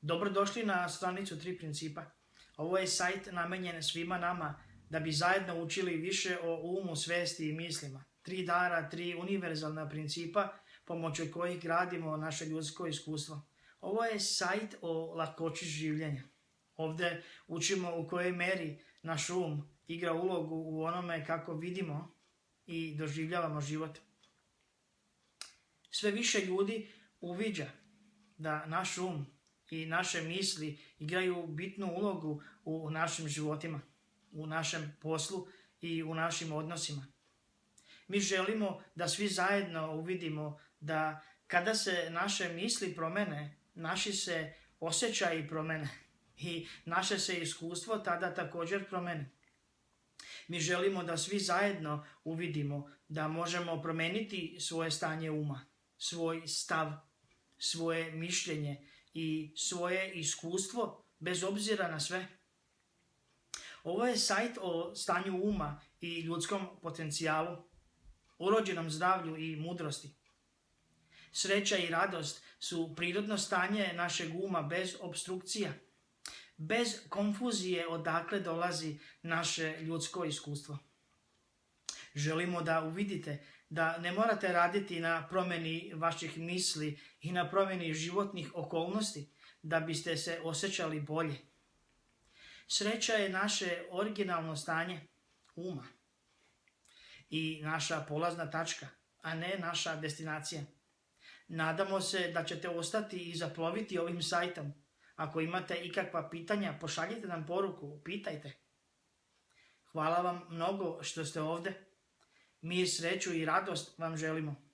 Dobrodošli na stranicu 3 principa. Ovo je sajt namenjen svima nama da bi zajedno učili više o umu, svesti i mislima. 3 dara, 3 univerzalna principa pomoću kojih gradimo naše ljudsko iskustvo. Ovo je sajt o lakoći življenja. Ovdje učimo u kojoj meri naš um igra ulogu u onome kako vidimo i doživljavamo život. Sve više ljudi uviđa da naš um i naše misli igraju bitnu ulogu u našim životima, u našem poslu i u našim odnosima. Mi želimo da svi zajedno uvidimo da kada se naše misli promene, naši se osjećaji promene i naše se iskustvo tada također promene. Mi želimo da svi zajedno uvidimo da možemo promeniti svoje stanje uma, svoj stav, svoje mišljenje i svoje iskustvo bez obzira na sve. Ovo je sajt o stanju uma i ljudskom potencijalu, urođenom zdravlju i mudrosti. Sreća i radost su prirodno stanje našeg uma bez obstrukcija, bez konfuzije odakle dolazi naše ljudsko iskustvo. Želimo da uvidite da ne morate raditi na promjeni vaših misli i na promjeni životnih okolnosti da biste se osjećali bolje. Sreća je naše originalno stanje uma i naša polazna tačka, a ne naša destinacija. Nadamo se da ćete ostati i zaploviti ovim sajtom. Ako imate ikakva pitanja, pošaljite nam poruku, pitajte. Hvala vam mnogo što ste ovdje. Mir, sreću i radost vam želimo.